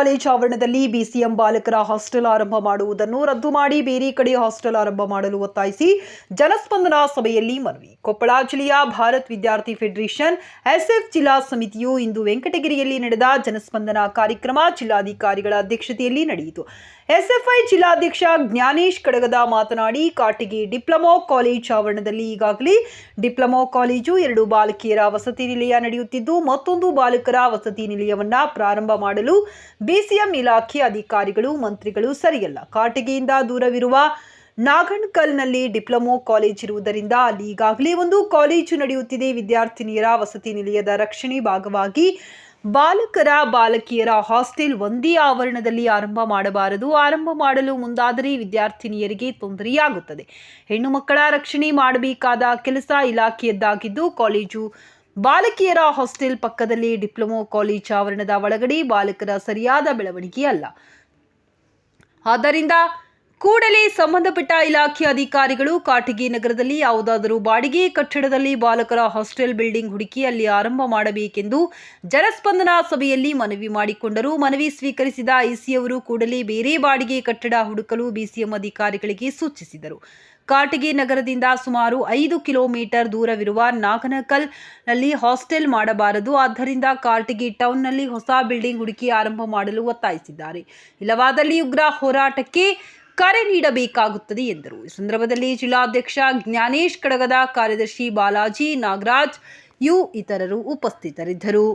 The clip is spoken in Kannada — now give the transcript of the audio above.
ಕಾಲೇಜ್ ಆವರಣದಲ್ಲಿ ಬಿಸಿಎಂ ಬಾಲಕರ ಹಾಸ್ಟೆಲ್ ಆರಂಭ ಮಾಡುವುದನ್ನು ರದ್ದು ಮಾಡಿ ಬೇರೆ ಕಡೆ ಹಾಸ್ಟೆಲ್ ಆರಂಭ ಮಾಡಲು ಒತ್ತಾಯಿಸಿ ಜನಸ್ಪಂದನ ಸಭೆಯಲ್ಲಿ ಮನವಿ. ಕೊಪ್ಪಳ ಜಿಲ್ಲೆಯ ಭಾರತ್ ವಿದ್ಯಾರ್ಥಿ ಫೆಡರೇಷನ್ ಎಸ್ಎಫ್ ಜಿಲ್ಲಾ ಸಮಿತಿಯು ಇಂದು ವೆಂಕಟಗಿರಿಯಲ್ಲಿ ನಡೆದ ಜನಸ್ಪಂದನ ಕಾರ್ಯಕ್ರಮ ಜಿಲ್ಲಾಧಿಕಾರಿಗಳ ಅಧ್ಯಕ್ಷತೆಯಲ್ಲಿ ನಡೆಯಿತು. ಎಸ್ಎಫ್ಐ ಜಿಲ್ಲಾಧ್ಯಕ್ಷ ಜ್ಞಾನೇಶ್ ಕಡಗದ ಮಾತನಾಡಿ, ಕಾಟಿಗಿ ಡಿಪ್ಲೊಮಾ ಕಾಲೇಜ್ ಆವರಣದಲ್ಲಿ ಈಗಾಗಲೇ ಡಿಪ್ಲೊಮಾ ಕಾಲೇಜು 2 ಬಾಲಕಿಯರ ವಸತಿ ನಿಲಯ ನಡೆಯುತ್ತಿದ್ದು ಮತ್ತೊಂದು ಬಾಲಕರ ವಸತಿ ನಿಲಯವನ್ನ ಪ್ರಾರಂಭ ಮಾಡಲು ಬಿಸಿಎಂ ಇಲಾಖೆ ಅಧಿಕಾರಿಗಳು ಮಂತ್ರಿಗಳು ಸರಿಯಲ್ಲ. ಕಾಟಿಗಿಯಿಂದ ದೂರವಿರುವ ನಾಗಣಕಲ್ನಲ್ಲಿ ಡಿಪ್ಲೊಮಾ ಕಾಲೇಜ್ ಇರುವುದರಿಂದ ಅಲ್ಲಿ ಈಗಾಗಲೇ ಒಂದು ಕಾಲೇಜು ನಡೆಯುತ್ತಿದೆ. ವಿದ್ಯಾರ್ಥಿನಿಯರ ವಸತಿ ನಿಲಯದ ರಕ್ಷಣೆ ಭಾಗವಾಗಿ ಬಾಲಕರ ಬಾಲಕಿಯರ ಹಾಸ್ಟೆಲ್ ಒಂದೇ ಆವರಣದಲ್ಲಿ ಆರಂಭ ಮಾಡಬಾರದು. ಆರಂಭ ಮಾಡಲು ಮುಂದಾದರೆ ವಿದ್ಯಾರ್ಥಿನಿಯರಿಗೆ ತೊಂದರೆಯಾಗುತ್ತದೆ. ಹೆಣ್ಣು ಮಕ್ಕಳ ರಕ್ಷಣೆ ಮಾಡಬೇಕಾದ ಕೆಲಸ ಇಲಾಖೆಯದ್ದಾಗಿದ್ದು ಕಾಲೇಜು ಬಾಲಕಿಯರ ಹಾಸ್ಟೆಲ್ ಪಕ್ಕದಲ್ಲಿ ಡಿಪ್ಲೊಮಾ ಕಾಲೇಜ್ ಆವರಣದ ಒಳಗಡೆ ಬಾಲಕರ ಸರಿಯಾದ ಬೆಳವಣಿಗೆ ಅಲ್ಲ. ಆದ್ದರಿಂದ ಕೂಡಲೇ ಸಂಬಂಧಪಟ್ಟ ಇಲಾಖೆ ಅಧಿಕಾರಿಗಳು ಕಾಟಿಗಿ ನಗರದಲ್ಲಿ ಯಾವುದಾದರೂ ಬಾಡಿಗೆ ಕಟ್ಟಡದಲ್ಲಿ ಬಾಲಕರ ಹಾಸ್ಟೆಲ್ ಬಿಲ್ಡಿಂಗ್ ಹುಡುಕಿ ಅಲ್ಲಿ ಆರಂಭ ಮಾಡಬೇಕೆಂದು ಜನಸ್ಪಂದನ ಸಭೆಯಲ್ಲಿ ಮನವಿ ಮಾಡಿಕೊಂಡರು. ಮನವಿ ಸ್ವೀಕರಿಸಿದ ಐಸಿಯವರು ಕೂಡಲೇ ಬೇರೆ ಬಾಡಿಗೆ ಕಟ್ಟಡ ಹುಡುಕಲು ಬಿಸಿಎಂ ಅಧಿಕಾರಿಗಳಿಗೆ ಸೂಚಿಸಿದರು. ಕಾಟಿಗಿ ನಗರದಿಂದ ಸುಮಾರು 5 ಕಿಲೋಮೀಟರ್ ದೂರವಿರುವ ನಾಗನಕಲ್ನಲ್ಲಿ ಹಾಸ್ಟೆಲ್ ಮಾಡಬಾರದು. ಆದ್ದರಿಂದ ಕಾಟಿಗಿ ಟೌನ್ನಲ್ಲಿ ಹೊಸ ಬಿಲ್ಡಿಂಗ್ ಹುಡುಕಿ ಆರಂಭ ಮಾಡಲು ಒತ್ತಾಯಿಸಿದ್ದಾರೆ. ಇಲ್ಲವಾದಲ್ಲಿ ಉಗ್ರ ಹೋರಾಟಕ್ಕೆ ಕರೆ ನೀಡಬೇಕಾಗುತ್ತದೆ ಎಂದರು. ಈ ಸಂದರ್ಭದಲ್ಲಿ ಜಿಲ್ಲಾಧ್ಯಕ್ಷ ಜ್ಞಾನೇಶ್ ಕಡಗದ, ಕಾರ್ಯದರ್ಶಿ ಬಾಲಾಜಿ, ನಾಗರಾಜ್, ಇತರರು ಉಪಸ್ಥಿತರಿದ್ದರು.